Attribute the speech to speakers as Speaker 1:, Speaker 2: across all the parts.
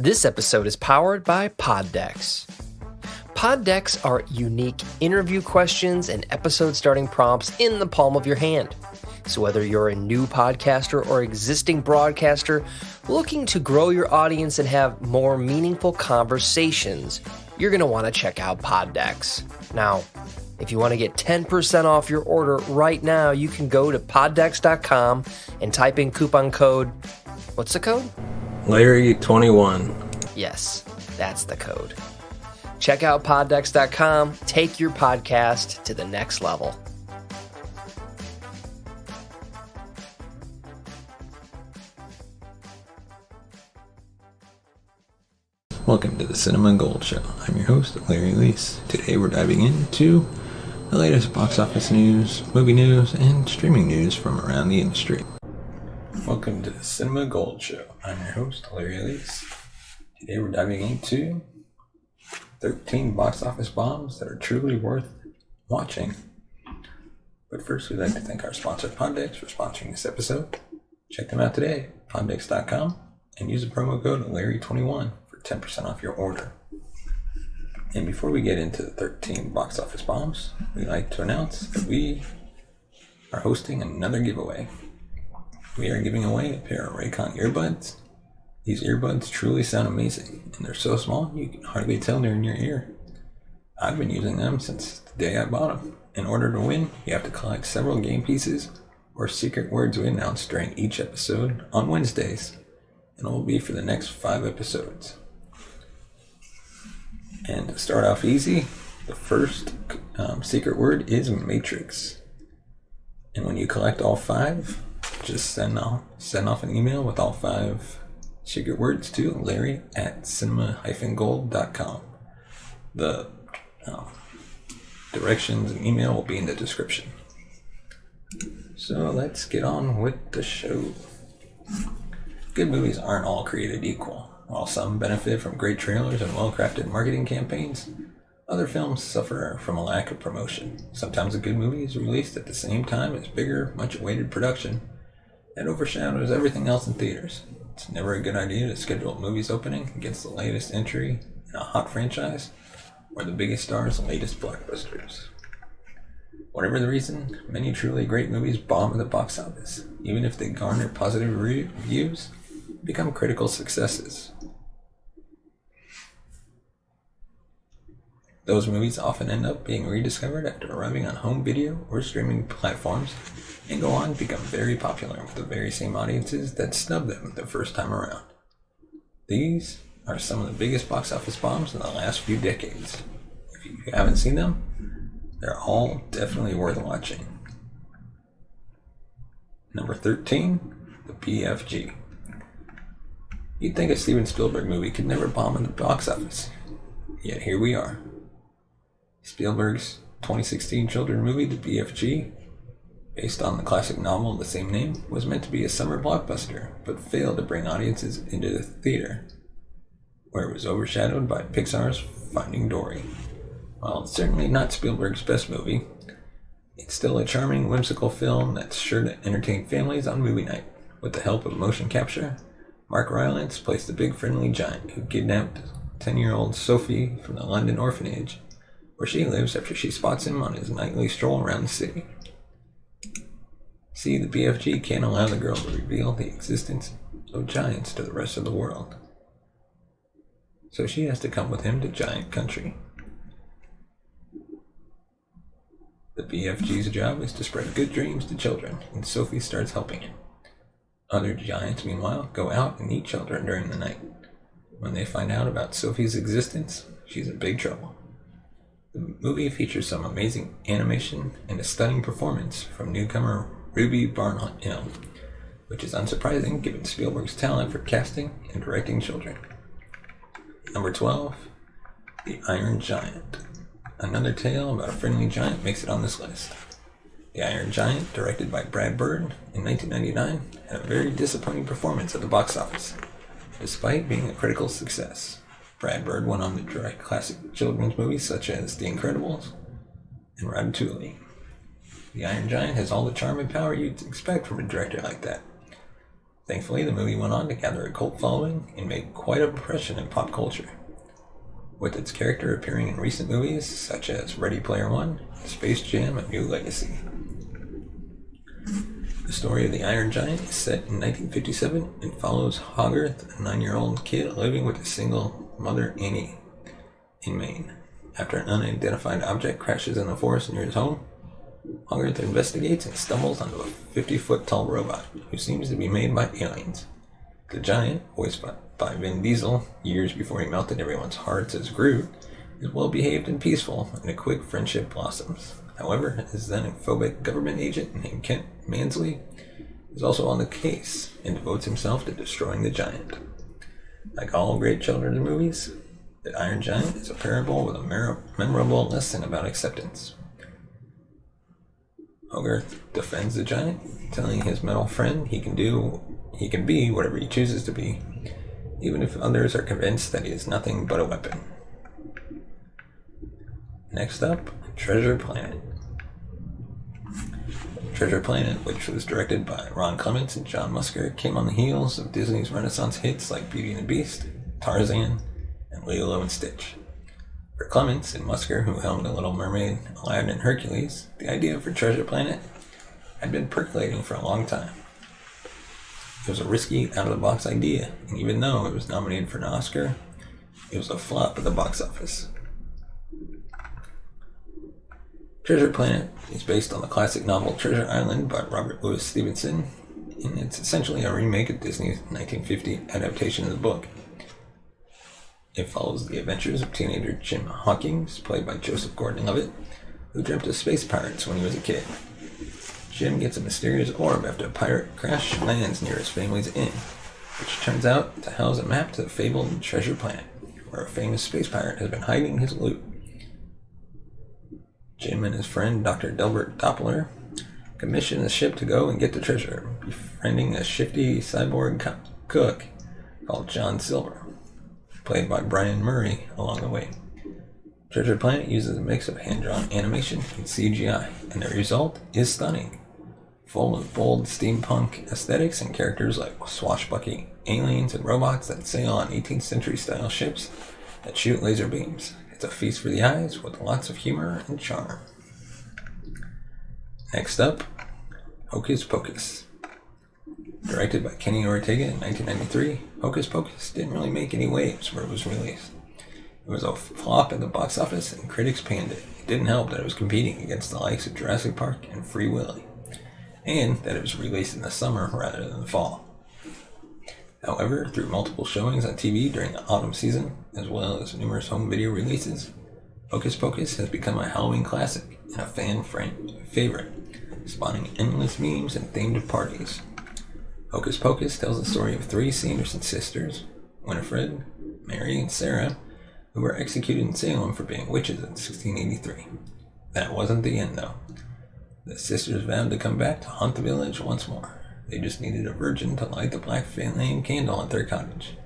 Speaker 1: This episode is powered by Pod Decks. Pod Decks are unique interview questions and episode starting prompts in the palm of your hand. So whether you're a new podcaster or existing broadcaster looking to grow your audience and have more meaningful conversations, you're going to want to check out Pod Decks. Now, if you want to get 10% off your order right now, you can go to poddecks.com and type in coupon code. What's the code?
Speaker 2: Larry21.
Speaker 1: Yes, that's the code. Check out poddecks.com. Take your podcast to the next level.
Speaker 2: Welcome to the Cinema and Gold Show. I'm your host, Larry Leese. Today we're diving into the latest box office news, movie news, and streaming news from around the industry. Welcome to the Cinema and Gold Show. I'm your host, Larry Leese. Today we're diving into 13 box office bombs that are truly worth watching. But first, we'd like to thank our sponsor, Poddex, for sponsoring this episode. Check them out today at poddex.com and use the promo code Larry21 for 10% off your order. And before we get into the 13 box office bombs, we'd like to announce that we are hosting another giveaway. We are giving away a pair of Raycon earbuds. These earbuds truly sound amazing, and they're so small you can hardly tell they're in your ear. I've been using them since the day I bought them. In order to win, you have to collect several game pieces or secret words we announce during each episode on Wednesdays, and it will be for the next 5 episodes. And to start off easy, the first secret word is Matrix. And when you collect all 5, just send off an email with all 5 secret words to Larry at cinema-gold.com. The directions and email will be in the description. So let's get on with the show. Good movies aren't all created equal. While some benefit from great trailers and well-crafted marketing campaigns, other films suffer from a lack of promotion. Sometimes a good movie is released at the same time as bigger, much-awaited production that overshadows everything else in theaters. It's never a good idea to schedule a movie's opening against the latest entry in a hot franchise or the biggest star's latest blockbusters. Whatever the reason, many truly great movies bomb at the box office, even if they garner positive reviews, become critical successes. Those movies often end up being rediscovered after arriving on home video or streaming platforms and go on to become very popular with the very same audiences that snubbed them the first time around. These are some of the biggest box office bombs in the last few decades. If you haven't seen them, they're all definitely worth watching. Number 13, the BFG. You'd think a Steven Spielberg movie could never bomb in the box office, yet here we are. Spielberg's 2016 children's movie, The BFG, based on the classic novel of the same name, was meant to be a summer blockbuster, but failed to bring audiences into the theater, where it was overshadowed by Pixar's Finding Dory. While it's certainly not Spielberg's best movie, it's still a charming, whimsical film that's sure to entertain families on movie night. With the help of motion capture, Mark Rylance plays the big friendly giant who kidnapped 10-year-old Sophie from the London orphanage, where she lives after she spots him on his nightly stroll around the city. See, the BFG can't allow the girl to reveal the existence of giants to the rest of the world, so she has to come with him to giant country. The BFG's job is to spread good dreams to children, and Sophie starts helping him. Other giants, meanwhile, go out and eat children during the night. When they find out about Sophie's existence, she's in big trouble. The movie features some amazing animation and a stunning performance from newcomer Ruby Barnhill, which is unsurprising given Spielberg's talent for casting and directing children. Number 12, The Iron Giant. Another tale about a friendly giant makes it on this list. The Iron Giant, directed by Brad Bird in 1999, had a very disappointing performance at the box office, despite being a critical success. Brad Bird went on to direct classic children's movies such as The Incredibles and Ratatouille. The Iron Giant has all the charm and power you'd expect from a director like that. Thankfully, the movie went on to gather a cult following and make quite an impression in pop culture, with its character appearing in recent movies such as Ready Player One, Space Jam, and New Legacy. The story of the Iron Giant is set in 1957 and follows Hogarth, a 9-year-old kid living with a single mother, Annie, in Maine. After an unidentified object crashes in the forest near his home, Hogarth investigates and stumbles onto a 50-foot-tall robot who seems to be made by aliens. The giant, voiced by Vin Diesel years before he melted everyone's hearts as Groot, is well-behaved and peaceful, and a quick friendship blossoms. However, his xenophobic government agent named Kent Mansley is also on the case and devotes himself to destroying the giant. Like all great children's movies, The Iron Giant is a parable with a memorable lesson about acceptance. Hogarth defends the giant, telling his metal friend he can be whatever he chooses to be, even if others are convinced that he is nothing but a weapon. Next up, Treasure Planet. Treasure Planet, which was directed by Ron Clements and John Musker, came on the heels of Disney's Renaissance hits like Beauty and the Beast, Tarzan, and Lilo and Stitch. For Clements and Musker, who helmed The Little Mermaid, Aladdin, and Hercules, the idea for Treasure Planet had been percolating for a long time. It was a risky, out-of-the-box idea, and even though it was nominated for an Oscar, it was a flop at the box office. Treasure Planet is based on the classic novel Treasure Island by Robert Louis Stevenson, and it's essentially a remake of Disney's 1950 adaptation of the book. It follows the adventures of teenager Jim Hawkins, played by Joseph Gordon-Levitt, who dreamt of space pirates when he was a kid. Jim gets a mysterious orb after a pirate crash lands near his family's inn, which turns out to house a map to the fabled Treasure Planet, where a famous space pirate has been hiding his loot. Jim and his friend Dr. Delbert Doppler commission a ship to go and get the treasure, befriending a shifty cyborg cook called John Silver, played by Brian Murray, along the way. Treasure Planet uses a mix of hand-drawn animation and CGI, and the result is stunning, full of bold steampunk aesthetics and characters like swashbuckling aliens and robots that sail on 18th century style ships that shoot laser beams. It's a feast for the eyes with lots of humor and charm. Next up, Hocus Pocus. Directed by Kenny Ortega in 1993, Hocus Pocus didn't really make any waves where it was released. It was a flop at the box office and critics panned it. It didn't help that it was competing against the likes of Jurassic Park and Free Willy, and that it was released in the summer rather than the fall. However, through multiple showings on TV during the autumn season, as well as numerous home video releases, Hocus Pocus has become a Halloween classic and a fan favorite, spawning endless memes and themed parties. Hocus Pocus tells the story of 3 Sanderson sisters, Winifred, Mary, and Sarah, who were executed in Salem for being witches in 1683. That wasn't the end, though. The sisters vowed to come back to haunt the village once more. They just needed a virgin to light the black flame candle at their cottage.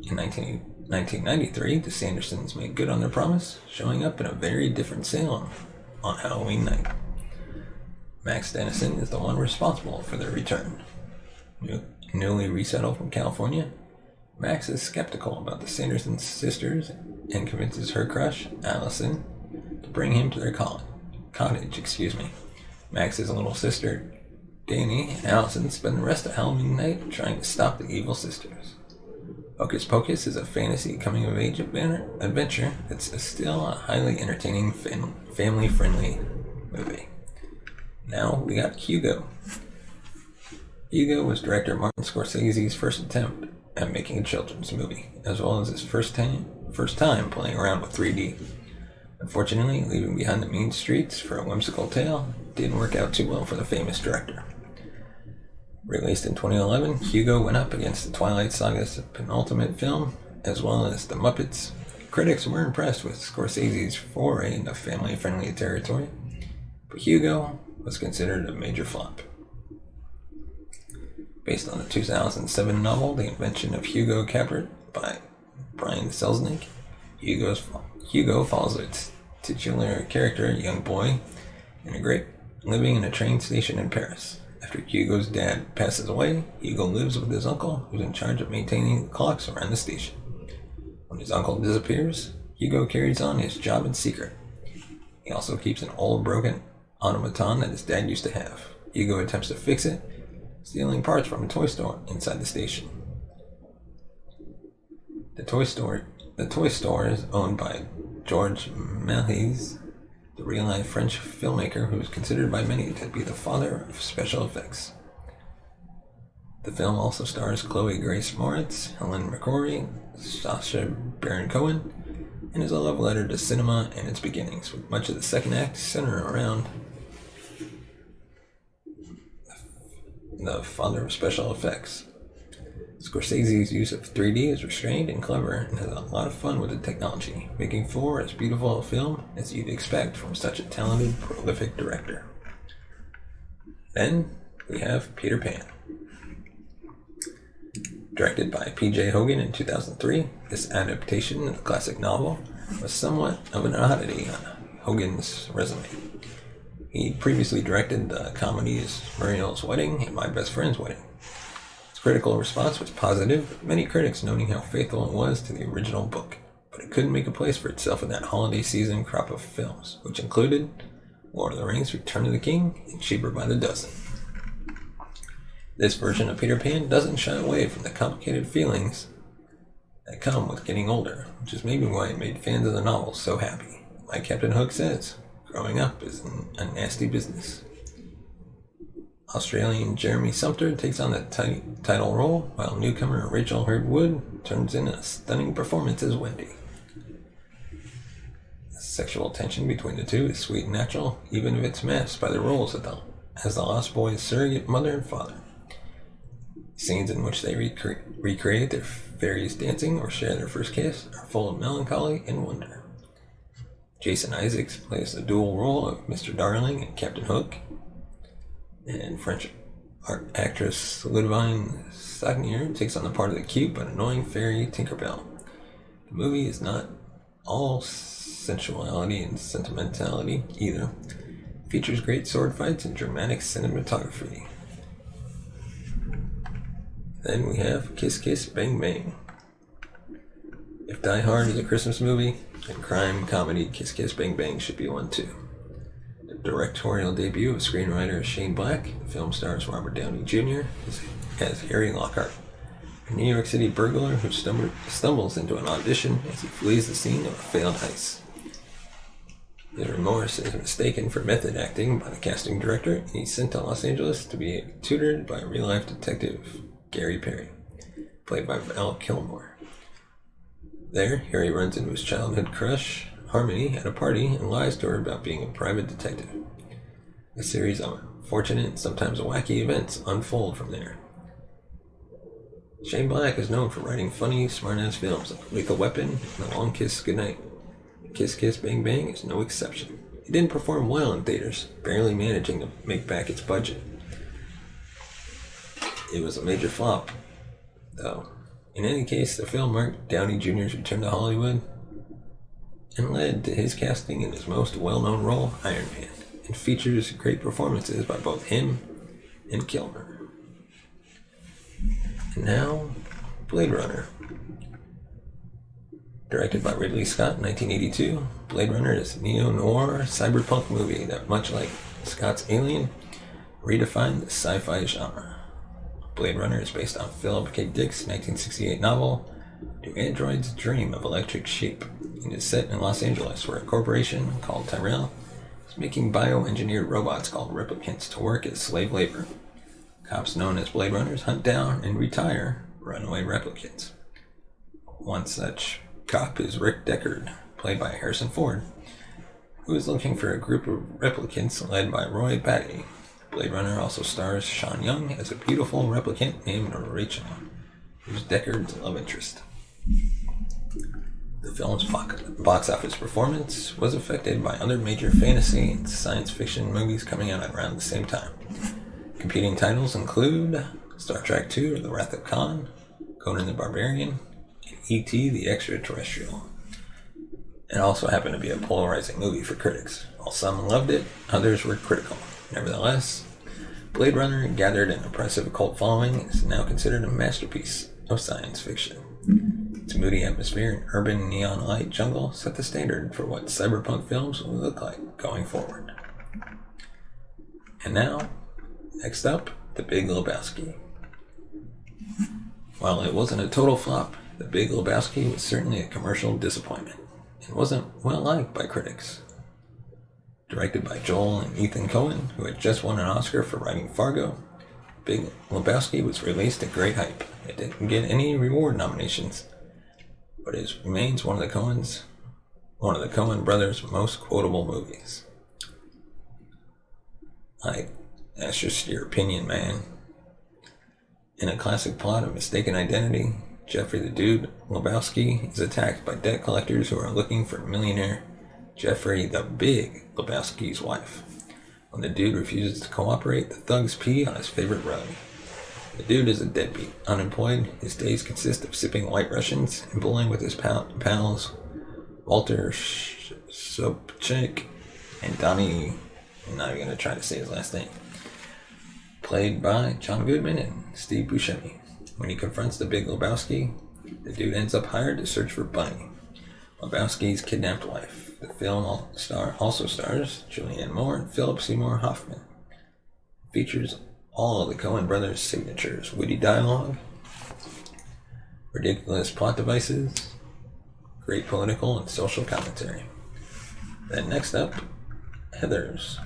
Speaker 2: In 1993, the Sandersons made good on their promise, showing up in a very different Salem on Halloween night. Max Dennison is the one responsible for their return. Newly resettled from California, Max is skeptical about the Sanderson sisters and convinces her crush, Allison, to bring him to their cottage. Max's little sister, Danny, and Allison spend the rest of Halloween night trying to stop the evil sisters. Hocus Pocus is a fantasy coming-of-age adventure that's still a highly entertaining, family-friendly movie. Now we got Hugo. Hugo was director Martin Scorsese's first attempt at making a children's movie, as well as his first time playing around with 3D. Unfortunately, leaving behind the mean streets for a whimsical tale didn't work out too well for the famous director. Released in 2011, Hugo went up against the Twilight Saga's penultimate film, as well as The Muppets. Critics were impressed with Scorsese's foray into family-friendly territory, but Hugo was considered a major flop. Based on the 2007 novel The Invention of Hugo Capret by Brian Selznick, Hugo follows its titular character, a young boy, living in a train station in Paris. After Hugo's dad passes away, Hugo lives with his uncle, who's in charge of maintaining the clocks around the station. When his uncle disappears, Hugo carries on his job in secret. He also keeps an old broken automaton that his dad used to have. Hugo attempts to fix it, stealing parts from a toy store inside the station. The toy store is owned by Georges Méliès, the real-life French filmmaker who is considered by many to be the father of special effects. The film also stars Chloe Grace Moretz, Helen McCrory, Sacha Baron Cohen, and is a love letter to cinema and its beginnings, with much of the second act centered around the father of special effects. Scorsese's use of 3D is restrained and clever and has a lot of fun with the technology, making for as beautiful a film as you'd expect from such a talented, prolific director. Then we have Peter Pan. Directed by P.J. Hogan in 2003, this adaptation of the classic novel was somewhat of an oddity on Hogan's resume. He previously directed the comedies Muriel's Wedding and My Best Friend's Wedding. Its critical response was positive, with many critics noting how faithful it was to the original book, but it couldn't make a place for itself in that holiday season crop of films, which included Lord of the Rings, Return of the King, and Cheaper by the Dozen. This version of Peter Pan doesn't shy away from the complicated feelings that come with getting older, which is maybe why it made fans of the novel so happy. Like Captain Hook says, growing up is a nasty business. Australian Jeremy Sumpter takes on the title role, while newcomer Rachel Hurd Wood turns in a stunning performance as Wendy. The sexual tension between the two is sweet and natural, even if it's masked by the roles as the Lost Boys' surrogate mother and father. Scenes in which they recreate their fairies dancing or share their first kiss are full of melancholy and wonder. Jason Isaacs plays the dual role of Mr. Darling and Captain Hook, and French actress Ludivine Sagnier takes on the part of the cute but annoying fairy Tinkerbell. The movie is not all sensuality and sentimentality either. It features great sword fights and dramatic cinematography. Then we have Kiss Kiss Bang Bang. If Die Hard is a Christmas movie, then crime comedy Kiss Kiss Bang Bang should be one too. The directorial debut of screenwriter Shane Black, the film stars Robert Downey Jr. as Harry Lockhart, a New York City burglar who stumbles into an audition as he flees the scene of a failed heist. His remorse is mistaken for method acting by the casting director, and he's sent to Los Angeles to be tutored by real-life detective Gary Perry, played by Val Kilmer. There, Harry runs into his childhood crush, Harmony, at a party and lies to her about being a private detective. A series of unfortunate and sometimes wacky events unfold from there. Shane Black is known for writing funny, smart-ass films like Lethal Weapon and The Long Kiss Goodnight. Kiss Kiss Bang Bang is no exception. It didn't perform well in theaters, barely managing to make back its budget. It was a major flop, though. In any case, the film marked Downey Jr.'s return to Hollywood and led to his casting in his most well-known role, Iron Man, and features great performances by both him and Kilmer. And now, Blade Runner. Directed by Ridley Scott in 1982, Blade Runner is a neo-noir cyberpunk movie that, much like Scott's Alien, redefined the sci-fi genre. Blade Runner is based on Philip K. Dick's 1968 novel, Do Androids Dream of Electric Sheep, and is set in Los Angeles, where a corporation called Tyrell is making bioengineered robots called replicants to work as slave labor. Cops known as Blade Runners hunt down and retire runaway replicants. One such cop is Rick Deckard, played by Harrison Ford, who is looking for a group of replicants led by Roy Batty. Blade Runner also stars Sean Young as a beautiful replicant named Rachel, who's Deckard's love interest. The film's box office performance was affected by other major fantasy and science fiction movies coming out around the same time. Competing titles include Star Trek II, The Wrath of Khan, Conan the Barbarian, and E.T. the Extraterrestrial. It also happened to be a polarizing movie for critics. While some loved it, others were critical. Nevertheless, Blade Runner gathered an impressive cult following and is now considered a masterpiece of science fiction. Its moody atmosphere and urban neon light jungle set the standard for what cyberpunk films will look like going forward. And now, next up, The Big Lebowski. While it wasn't a total flop, The Big Lebowski was certainly a commercial disappointment and wasn't well liked by critics. Directed by Joel and Ethan Coen, who had just won an Oscar for writing Fargo, Big Lebowski was released at great hype. It didn't get any reward nominations, but it remains one of the Coen brothers' most quotable movies. That's just your opinion, man. In a classic plot of mistaken identity, Jeffrey the Dude Lebowski is attacked by debt collectors who are looking for millionaire Jeffrey the Big Lebowski's wife. When the dude refuses to cooperate, the thugs pee on his favorite rug. The dude is a deadbeat, unemployed. His days consist of sipping White Russians and bowling with his pals Walter Sobchak and Donnie. I'm not even going to try to say his last name. Played by John Goodman and Steve Buscemi. When he confronts the Big Lebowski, the dude ends up hired to search for Bunny, Lebowski's kidnapped wife. The film also stars Julianne Moore and Philip Seymour Hoffman. It features all of the Coen brothers' signatures: witty dialogue, ridiculous plot devices, great political and social commentary. Then next up, Heathers.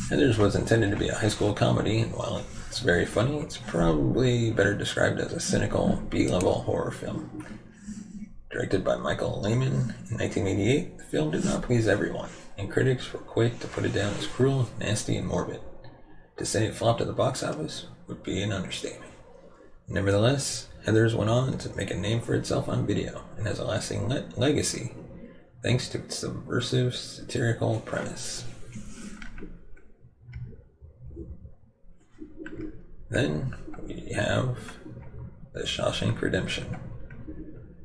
Speaker 2: Heathers was intended to be a high school comedy, and while it's very funny, it's probably better described as a cynical B-level horror film. Directed by Michael Lehman in 1988, the film did not please everyone, and critics were quick to put it down as cruel, nasty, and morbid. To say it flopped at the box office would be an understatement. Nevertheless, Heathers went on to make a name for itself on video and has a lasting legacy thanks to its subversive, satirical premise. Then we have The Shawshank Redemption.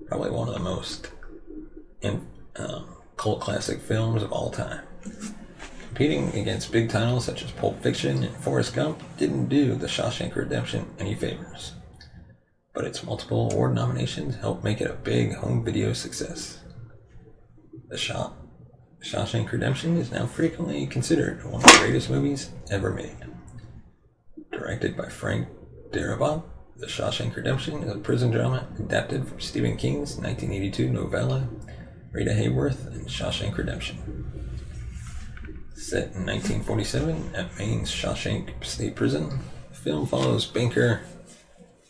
Speaker 2: Probably one of the most cult classic films of all time. Competing against big titles such as Pulp Fiction and Forrest Gump didn't do The Shawshank Redemption any favors, but its multiple award nominations helped make it a big home video success. The Shawshank Redemption is now frequently considered one of the greatest movies ever made. Directed by Frank Darabont, The Shawshank Redemption is a prison drama adapted from Stephen King's 1982 novella Rita Hayworth and Shawshank Redemption. Set in 1947 at Maine's Shawshank State Prison, the film follows banker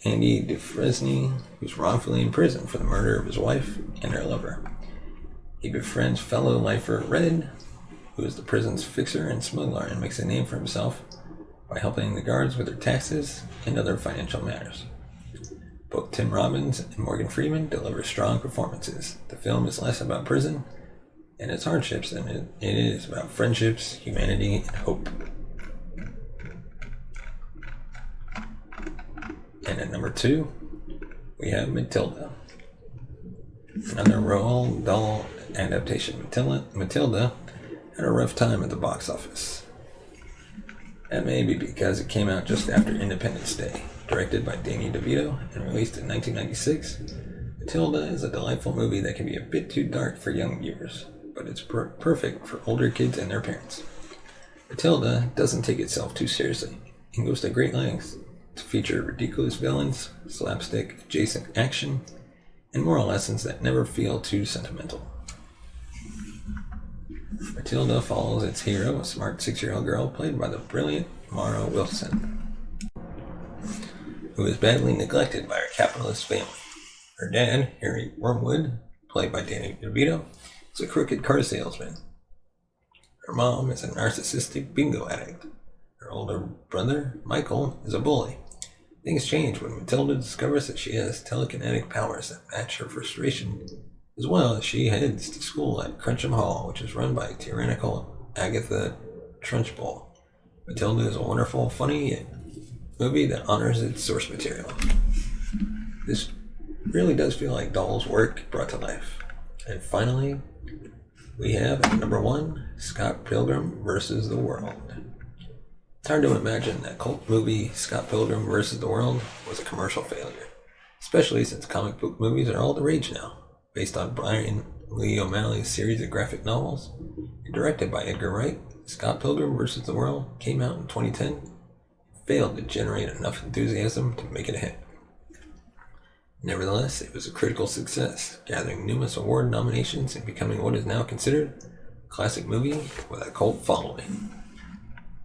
Speaker 2: Andy Dufresne, who's wrongfully imprisoned for the murder of his wife and her lover. He befriends fellow lifer Red, who is the prison's fixer and smuggler, and makes a name for himself by helping the guards with their taxes and other financial matters. Both Tim Robbins and Morgan Freeman deliver strong performances. The film is less about prison and its hardships than it is about friendships, humanity, and hope. And at number 2, we have Matilda. Another Roald Dahl adaptation. Matilda had a rough time at the box office. That may be because it came out just after Independence Day. Directed by Danny DeVito and released in 1996, Matilda is a delightful movie that can be a bit too dark for young viewers, but it's perfect for older kids and their parents. Matilda doesn't take itself too seriously and goes to great lengths to feature ridiculous villains, slapstick adjacent action, and moral lessons that never feel too sentimental. Matilda follows its hero, a smart 6-year-old girl played by the brilliant Mara Wilson, who is badly neglected by her capitalist family. Her dad, Harry Wormwood, played by Danny DeVito, is a crooked car salesman. Her mom is a narcissistic bingo addict. Her older brother, Michael, is a bully. Things change when Matilda discovers that she has telekinetic powers that match her frustration, as well as she heads to school at Cruncham Hall, which is run by tyrannical Agatha Trunchbull. Matilda is a wonderful, funny movie that honors its source material. This really does feel like Dahl's work brought to life. And finally, we have at number 1, Scott Pilgrim vs. the World. It's hard to imagine that cult movie Scott Pilgrim vs. the World was a commercial failure, especially since comic book movies are all the rage now. Based on Brian Lee O'Malley's series of graphic novels and directed by Edgar Wright, Scott Pilgrim vs. the World came out in 2010, failed to generate enough enthusiasm to make it a hit. Nevertheless, it was a critical success, gathering numerous award nominations and becoming what is now considered a classic movie with a cult following.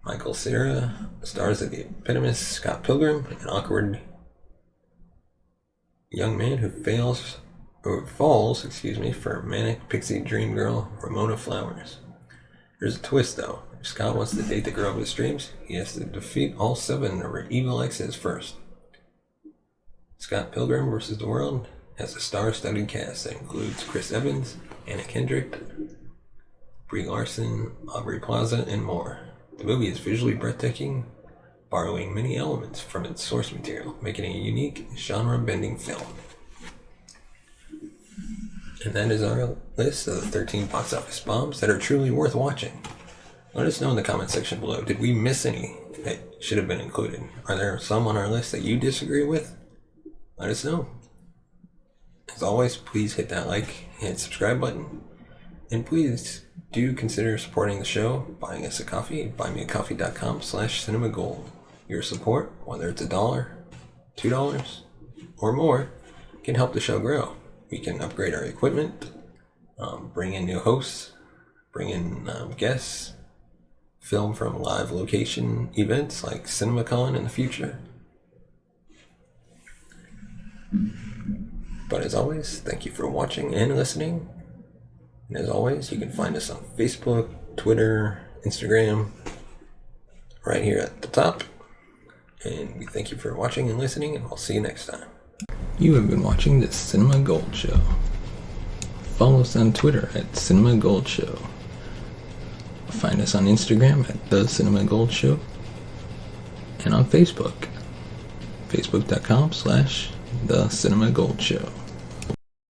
Speaker 2: Michael Cera stars as the eponymous Scott Pilgrim, an awkward young man who falls for manic pixie dream girl Ramona Flowers. There's a twist though. If Scott wants to date the girl of his dreams, he has to defeat all 7 of her evil exes first. Scott Pilgrim vs. the World has a star-studded cast that includes Chris Evans, Anna Kendrick, Brie Larson, Aubrey Plaza, and more. The movie is visually breathtaking, borrowing many elements from its source material, making it a unique, genre-bending film. And that is our list of the 13 box office bombs that are truly worth watching. Let us know in the comment section below. Did we miss any that should have been included? Are there some on our list that you disagree with? Let us know. As always, please hit that like and subscribe button. And please do consider supporting the show, buying us a coffee at buymeacoffee.com/cinemagold. Your support, whether it's $1, $2, or more, can help the show grow. We can upgrade our equipment, bring in new hosts, bring in guests, film from live location events like CinemaCon in the future. But as always, thank you for watching and listening. And as always, you can find us on Facebook, Twitter, Instagram, right here at the top. And we thank you for watching and listening, and we'll see you next time. You have been watching the Cinema Gold Show. Follow us on Twitter at Cinema Gold Show. Find us on Instagram at The Cinema Gold Show. And on Facebook, facebook.com/The Cinema Gold Show.